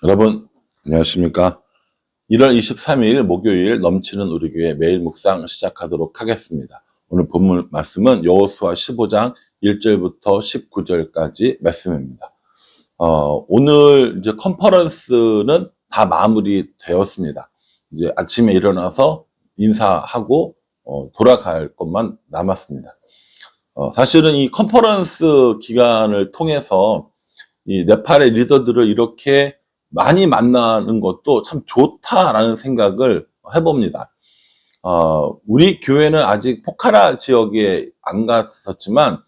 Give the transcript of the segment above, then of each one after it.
여러분, 안녕하십니까? 1월 23일 목요일 넘치는 우리 교회 매일 묵상 시작하도록 하겠습니다. 오늘 본문 말씀은 여호수아 15장 1절부터 19절까지 말씀입니다. 오늘 이제 컨퍼런스는 다 마무리되었습니다. 이제 아침에 일어나서 인사하고 돌아갈 것만 남았습니다. 사실은 이 컨퍼런스 기간을 통해서 이 네팔의 리더들을 이렇게 많이 만나는 것도 참 좋다라는 생각을 해봅니다. 우리 교회는 아직 포카라 지역에 안 갔었지만,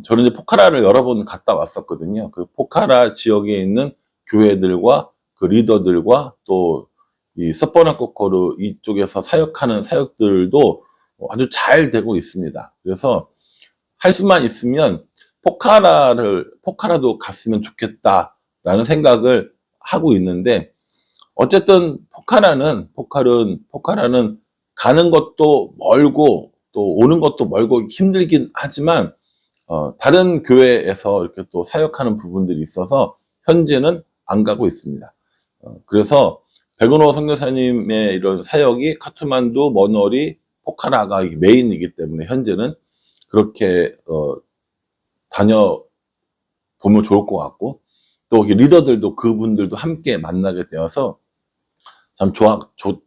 저는 이제 포카라를 여러 번 갔다 왔었거든요. 그 포카라 지역에 있는 교회들과 그 리더들과 또 이 서퍼나코코르 이쪽에서 사역하는 사역들도 아주 잘 되고 있습니다. 그래서 할 수만 있으면 포카라도 갔으면 좋겠다라는 생각을 하고 있는데, 어쨌든 포카라는 가는 것도 멀고 또 오는 것도 멀고 힘들긴 하지만, 다른 교회에서 이렇게 또 사역하는 부분들이 있어서 현재는 안 가고 있습니다. 그래서 백은호 선교사님의 이런 사역이 카트만두, 머너리, 포카라가 메인이기 때문에 현재는 그렇게 다녀보면 좋을 것 같고, 또 리더들도 그분들도 함께 만나게 되어서 참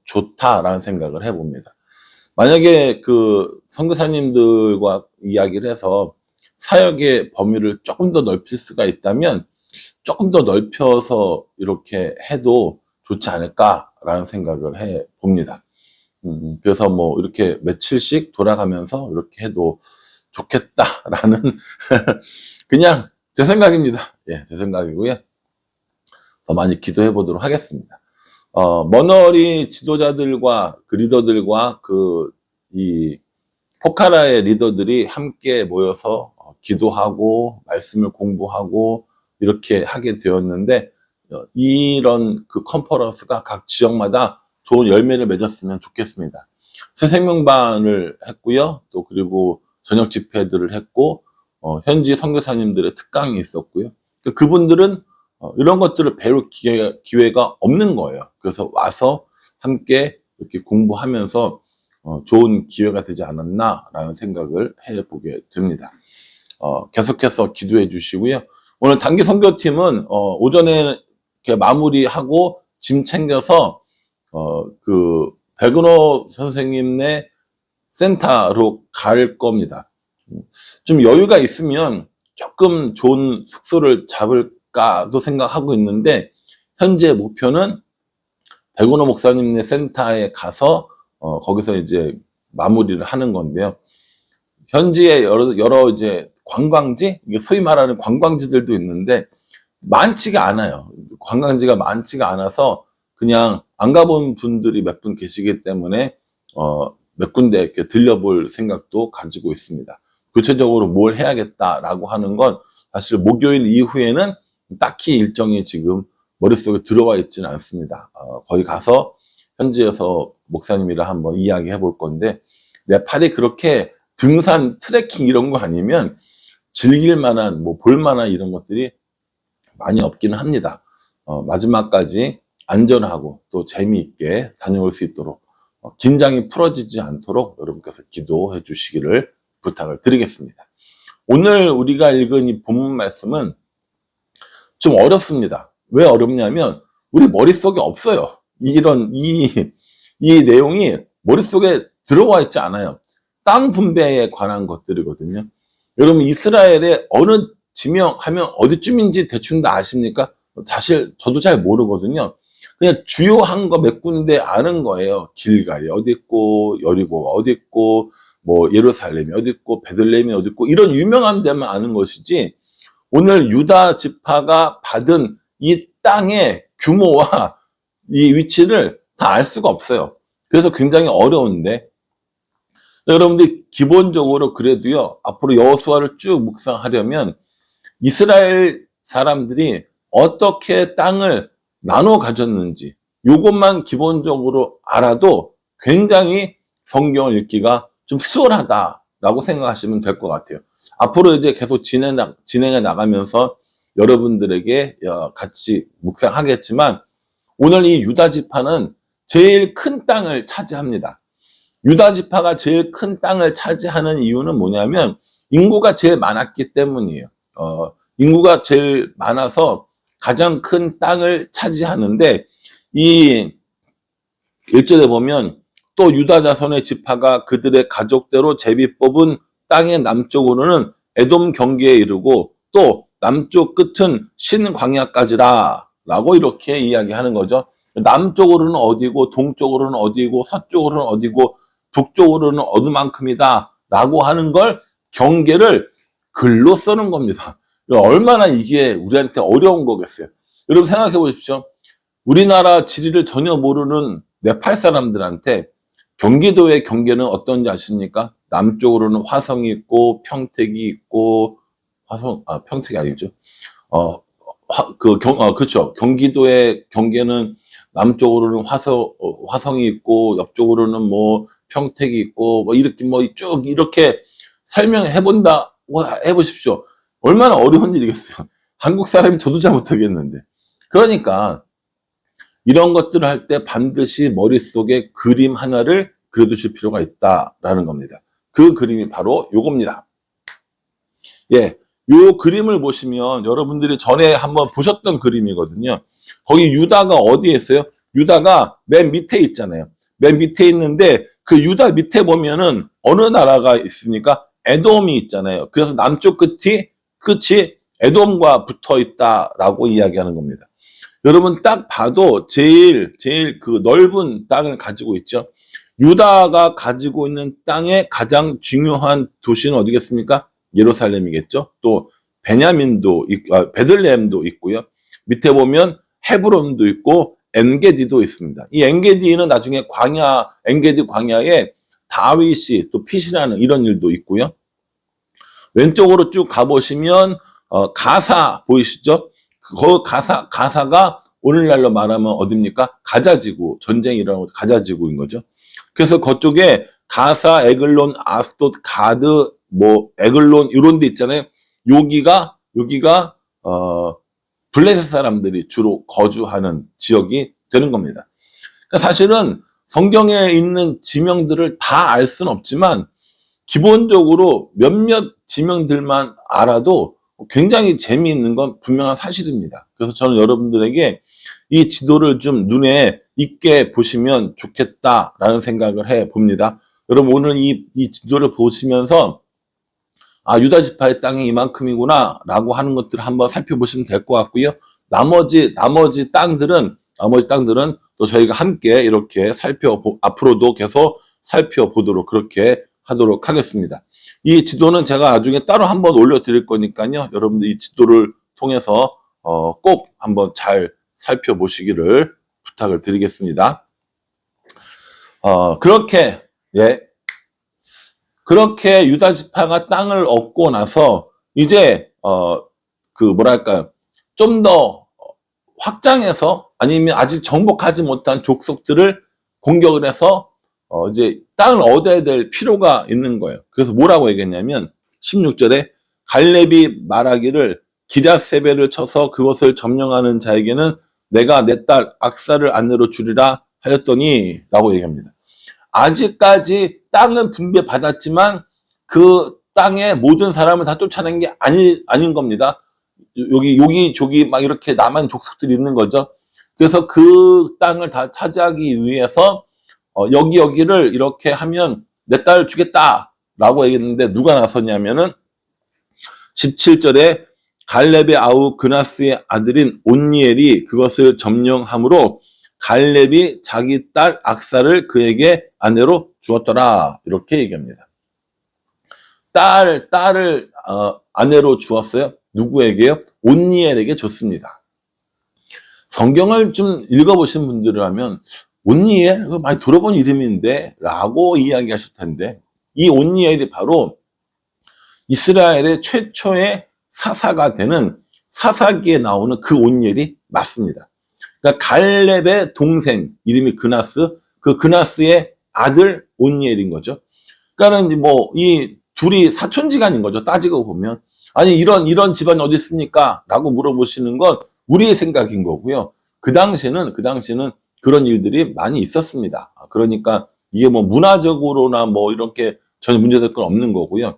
좋다라는 생각을 해봅니다. 만약에 그 선교사님들과 이야기를 해서 사역의 범위를 조금 더 넓힐 수가 있다면 조금 더 넓혀서 이렇게 해도 좋지 않을까라는 생각을 해봅니다. 그래서 뭐 이렇게 며칠씩 돌아가면서 이렇게 해도 좋겠다라는 그냥 제 생각입니다. 예, 제 생각이고요. 더 많이 기도해 보도록 하겠습니다. 머너리 지도자들과 그 리더들과 이 포카라의 리더들이 함께 모여서 기도하고 말씀을 공부하고 이렇게 하게 되었는데, 이런 그 컨퍼런스가 각 지역마다 좋은 열매를 맺었으면 좋겠습니다. 새 생명반을 했고요. 또 그리고 저녁 집회들을 했고, 현지 선교사님들의 특강이 있었고요. 그분들은 이런 것들을 배울 기회가 없는 거예요. 그래서 와서 함께 이렇게 공부하면서 좋은 기회가 되지 않았나라는 생각을 해보게 됩니다. 계속해서 기도해 주시고요. 오늘 단기 선교팀은 오전에 이렇게 마무리하고 짐 챙겨서 그 백은호 선생님네 센터로 갈 겁니다. 좀 여유가 있으면 조금 좋은 숙소를 잡을까도 생각하고 있는데, 현재 목표는 백은호 목사님네 센터에 가서 거기서 이제 마무리를 하는 건데요. 현지에 여러 이제 관광지, 소위 말하는 관광지들도 있는데 많지가 않아요. 관광지가 많지가 않아서 그냥 안 가본 분들이 몇 분 계시기 때문에 몇 군데 이렇게 들려볼 생각도 가지고 있습니다. 구체적으로 뭘 해야겠다라고 하는 건 사실 목요일 이후에는 딱히 일정이 지금 머릿속에 들어와 있지는 않습니다. 거기 가서 현지에서 목사님이랑 한번 이야기해 볼 건데, 네팔이 그렇게 등산, 트레킹 이런 거 아니면 즐길 만한, 볼 만한 이런 것들이 많이 없기는 합니다. 마지막까지 안전하고 또 재미있게 다녀올 수 있도록, 긴장이 풀어지지 않도록 여러분께서 기도해 주시기를 부탁을 드리겠습니다. 오늘 우리가 읽은 이 본문 말씀은 좀 어렵습니다. 왜 어렵냐면 우리 머릿속에 없어요. 이 내용이 머릿속에 들어와 있지 않아요. 땅 분배에 관한 것들이거든요. 여러분, 이스라엘의 어느 지명하면 어디쯤인지 대충 다 아십니까? 사실 저도 잘 모르거든요. 그냥 주요한 거 몇 군데 아는 거예요. 길갈이 어디 있고, 여리고가 어디 있고, 예루살렘이 어디 있고, 베들레헴이 어디 있고, 이런 유명한 데만 아는 것이지, 오늘 유다 지파가 받은 이 땅의 규모와 이 위치를 다 알 수가 없어요. 그래서 굉장히 어려운데, 여러분들 기본적으로 그래도요, 앞으로 여호수아를 쭉 묵상하려면 이스라엘 사람들이 어떻게 땅을 나눠 가졌는지 요것만 기본적으로 알아도 굉장히 성경을 읽기가 좀 수월하다라고 생각하시면 될 것 같아요. 앞으로 이제 계속 진행해 나가면서 여러분들에게 같이 묵상하겠지만, 오늘 이 유다 지파는 제일 큰 땅을 차지합니다. 유다 지파가 제일 큰 땅을 차지하는 이유는 뭐냐면 인구가 제일 많았기 때문이에요. 인구가 제일 많아서 가장 큰 땅을 차지하는데, 이 1절에 보면 또 유다 자손의 지파가 그들의 가족대로 제비 뽑은 땅의 남쪽으로는 에돔 경계에 이르고 또 남쪽 끝은 신광야까지라 라고 이렇게 이야기하는 거죠. 남쪽으로는 어디고 동쪽으로는 어디고 서쪽으로는 어디고 북쪽으로는 어느 만큼이다 라고 하는 걸 경계를 글로 쓰는 겁니다. 얼마나 이게 우리한테 어려운 거겠어요. 여러분 생각해 보십시오. 우리나라 지리를 전혀 모르는 네팔 사람들한테 경기도의 경계는 어떤지 아십니까? 남쪽으로는 화성이 있고 평택이 있고 평택이 아니죠. 그렇죠. 경기도의 경계는 남쪽으로는 화성이 있고 옆쪽으로는 뭐 평택이 있고 뭐 이렇게 뭐 쭉 이렇게 설명해 본다고 해보십시오. 얼마나 어려운 일이겠어요. 한국 사람이 저도 잘 못하겠는데. 그러니까 이런 것들을 할 때 반드시 머릿속에 그림 하나를 그려두실 필요가 있다라는 겁니다. 그 그림이 바로 요겁니다. 예, 요 그림을 보시면 여러분들이 전에 한번 보셨던 그림이거든요. 거기 유다가 어디에 있어요? 유다가 맨 밑에 있잖아요. 맨 밑에 있는데 그 유다 밑에 보면은 어느 나라가 있습니까? 에돔이 있잖아요. 그래서 남쪽 끝이 에돔과 붙어 있다라고 이야기하는 겁니다. 여러분 딱 봐도 제일 그 넓은 땅을 가지고 있죠. 유다가 가지고 있는 땅의 가장 중요한 도시는 어디겠습니까? 예루살렘이겠죠. 또 베냐민도 베들레헴도 있고요. 밑에 보면 헤브론도 있고 엔게디도 있습니다. 이 엔게디는 나중에 엔게디 광야에 다윗이 또 피신하는 이런 일도 있고요. 왼쪽으로 쭉 가보시면 가사 보이시죠? 그 가사가 오늘날로 말하면 어딥니까? 가자지구, 전쟁이 일어나고 가자지구인 거죠. 그래서 그쪽에 가사, 에글론, 아스돗, 가드, 뭐 에글론 이런 데 있잖아요. 여기가 블레셋 사람들이 주로 거주하는 지역이 되는 겁니다. 그러니까 사실은 성경에 있는 지명들을 다 알 수는 없지만 기본적으로 몇몇 지명들만 알아도 굉장히 재미있는 건 분명한 사실입니다. 그래서 저는 여러분들에게 이 지도를 좀 눈에 익게 보시면 좋겠다라는 생각을 해 봅니다. 여러분 오늘 이 지도를 보시면서 유다 지파의 땅이 이만큼이구나 라고 하는 것들을 한번 살펴보시면 될 것 같고요. 나머지 땅들은 또 저희가 함께 이렇게 앞으로도 계속 살펴보도록 그렇게 하도록 하겠습니다. 이 지도는 제가 나중에 따로 한번 올려드릴 거니까요. 여러분들 이 지도를 통해서 꼭 한번 잘 살펴보시기를 부탁을 드리겠습니다. 그렇게 유다 지파가 땅을 얻고 나서 이제 좀 더 확장해서 아니면 아직 정복하지 못한 족속들을 공격을 해서 이제 땅을 얻어야 될 필요가 있는 거예요. 그래서 뭐라고 얘기했냐면 16절에 갈렙이 말하기를 기럇세벨을 쳐서 그것을 점령하는 자에게는 내가 내 딸 악사를 아내로 주리라 하였더니 라고 얘기합니다. 아직까지 땅은 분배받았지만 그 땅의 모든 사람을 다 쫓아낸 게 아닌 겁니다. 여기 저기 막 이렇게 남한 족속들이 있는 거죠. 그래서 그 땅을 다 차지하기 위해서 여기를 이렇게 하면 내 딸 주겠다라고 얘기했는데 누가 나섰냐면은 17절에 갈렙의 아우 그나스의 아들인 온니엘이 그것을 점령함으로 갈렙이 자기 딸 악사를 그에게 아내로 주었더라 이렇게 얘기합니다. 딸을 아내로 주었어요. 누구에게요? 온니엘에게 줬습니다. 성경을 좀 읽어보신 분들이라면 온니엘? 많이 들어본 이름인데 라고 이야기하실 텐데 이 온니엘이 바로 이스라엘의 최초의 사사가 되는 사사기에 나오는 그 온니엘이 맞습니다. 그러니까 갈렙의 동생 이름이 그나스, 그 그나스의 아들 온니엘인 거죠. 그러니까 뭐 이 둘이 사촌지간인 거죠. 따지고 보면 아니 이런 집안이 어디 있습니까? 라고 물어보시는 건 우리의 생각인 거고요. 그 당시는 그런 일들이 많이 있었습니다. 그러니까 이게 뭐 문화적으로나 뭐 이렇게 전혀 문제될 건 없는 거고요.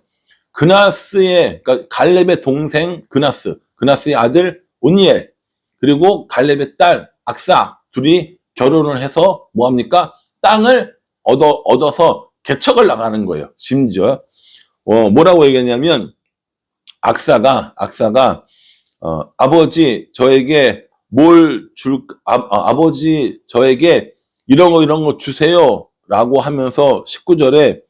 그러니까 갈렙의 동생 그나스의 아들 온니엘, 그리고 갈렙의 딸 악사 둘이 결혼을 해서 뭐 합니까? 땅을 얻어서 개척을 나가는 거예요. 심지어 뭐라고 얘기했냐면 악사가 아버지 저에게 아버지 저에게 이런 거 주세요라고 하면서 19절에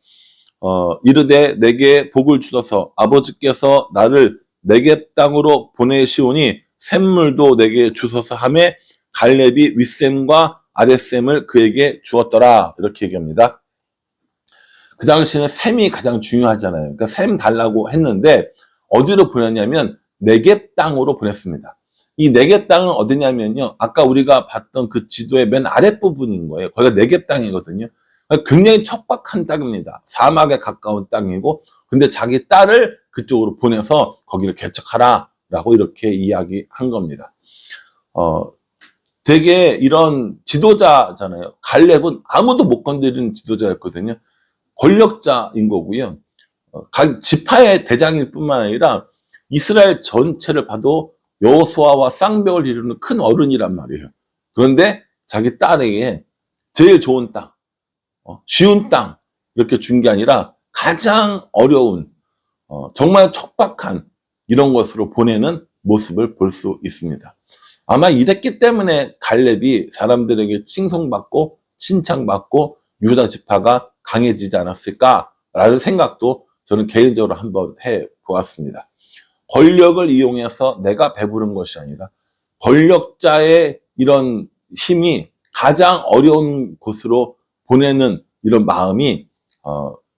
이르되 내게 복을 주소서 아버지께서 나를 내게 땅으로 보내시오니 샘물도 내게 주소서 하매 갈렙이 윗샘과 아랫샘을 그에게 주었더라. 이렇게 얘기합니다. 그 당시에는 샘이 가장 중요하잖아요. 그러니까 샘 달라고 했는데 어디로 보냈냐면 네겝 땅으로 보냈습니다. 이 네겝 땅은 어디냐면요. 아까 우리가 봤던 그 지도의 맨 아랫부분인 거예요. 거기가 네겝 땅이거든요. 굉장히 척박한 땅입니다. 사막에 가까운 땅이고, 근데 자기 딸을 그쪽으로 보내서 거기를 개척하라 라고 이렇게 이야기한 겁니다. 되게 이런 지도자잖아요. 갈렙은 아무도 못 건드리는 지도자였거든요. 권력자인 거고요. 각 지파의 대장일 뿐만 아니라 이스라엘 전체를 봐도 여호수아와 쌍벽을 이루는 큰 어른이란 말이에요. 그런데 자기 딸에게 제일 좋은 땅, 쉬운 땅 이렇게 준 게 아니라 가장 어려운 정말 척박한 이런 것으로 보내는 모습을 볼 수 있습니다. 아마 이랬기 때문에 갈렙이 사람들에게 칭송받고 칭찬받고 유다 지파가 강해지지 않았을까라는 생각도 저는 개인적으로 한번 해보았습니다. 권력을 이용해서 내가 배부른 것이 아니라 권력자의 이런 힘이 가장 어려운 곳으로 보내는 이런 마음이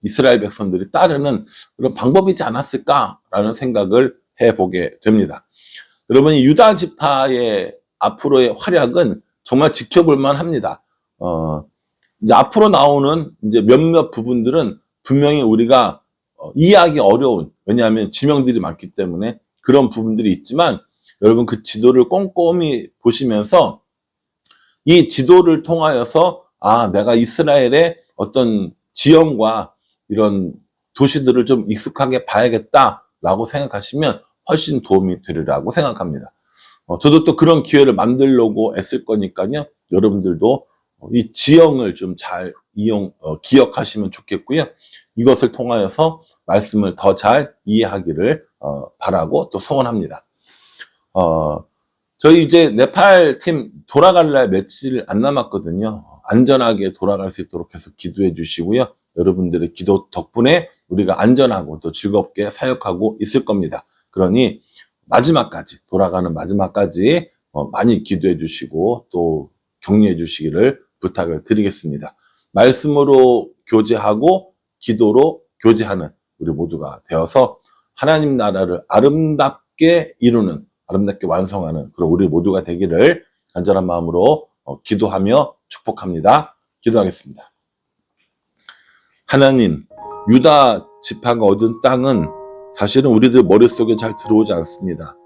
이스라엘 백성들이 따르는 그런 방법이지 않았을까라는 생각을 해보게 됩니다. 여러분, 유다 지파의 앞으로의 활약은 정말 지켜볼만 합니다. 이제 앞으로 나오는 이제 몇몇 부분들은 분명히 우리가 이해하기 어려운, 왜냐하면 지명들이 많기 때문에 그런 부분들이 있지만, 여러분 그 지도를 꼼꼼히 보시면서 이 지도를 통하여서 내가 이스라엘의 어떤 지형과 이런 도시들을 좀 익숙하게 봐야겠다라고 생각하시면 훨씬 도움이 되리라고 생각합니다. 저도 또 그런 기회를 만들려고 애쓸 거니까요. 여러분들도 이 지형을 좀 잘 기억하시면 좋겠고요. 이것을 통하여서 말씀을 더 잘 이해하기를 바라고 또 소원합니다. 저희 이제 네팔 팀 돌아갈 날 며칠 안 남았거든요. 안전하게 돌아갈 수 있도록 해서 기도해 주시고요. 여러분들의 기도 덕분에 우리가 안전하고 또 즐겁게 사역하고 있을 겁니다. 그러니 마지막까지, 돌아가는 마지막까지 많이 기도해 주시고 또 격려해 주시기를 부탁을 드리겠습니다. 말씀으로 교제하고 기도로 교제하는 우리 모두가 되어서 하나님 나라를 아름답게 이루는, 아름답게 완성하는 그런 우리 모두가 되기를 간절한 마음으로 기도하며 축복합니다. 기도하겠습니다. 하나님, 유다 지파가 얻은 땅은 사실은 우리들 머릿속에 잘 들어오지 않습니다.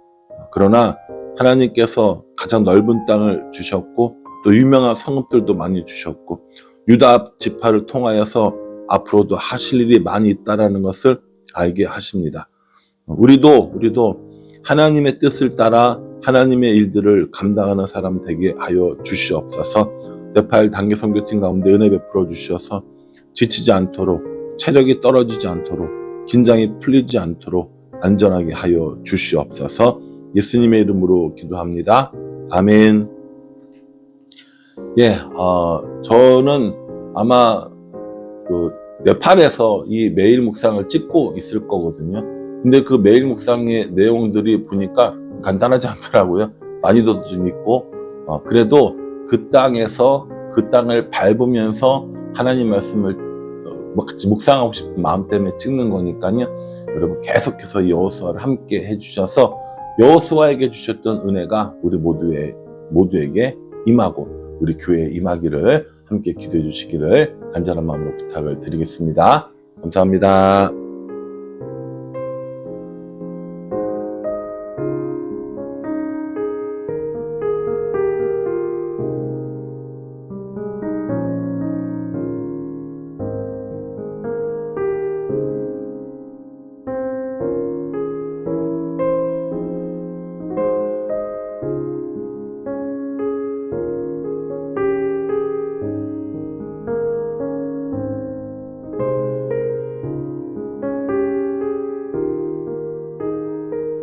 그러나 하나님께서 가장 넓은 땅을 주셨고 또 유명한 성읍들도 많이 주셨고 유다 지파를 통하여서 앞으로도 하실 일이 많이 있다라는 것을 알게 하십니다. 우리도 하나님의 뜻을 따라 하나님의 일들을 감당하는 사람 되게 하여 주시옵소서. 네팔 단기 선교팀 가운데 은혜 베풀어 주셔서 지치지 않도록, 체력이 떨어지지 않도록, 긴장이 풀리지 않도록 안전하게 하여 주시옵소서. 예수님의 이름으로 기도합니다. 아멘. 저는 아마 네팔에서 이 매일 묵상을 찍고 있을 거거든요. 근데 그 매일 묵상의 내용들이 보니까 간단하지 않더라고요. 난이도도 좀 있고, 그래도 그 땅에서 그 땅을 밟으면서 하나님 말씀을 묵상하고 싶은 마음 때문에 찍는 거니까요. 여러분 계속해서 여호수아를 함께 해주셔서 여호수아에게 주셨던 은혜가 우리 모두에게 임하고 우리 교회에 임하기를 함께 기도해 주시기를 간절한 마음으로 부탁을 드리겠습니다. 감사합니다.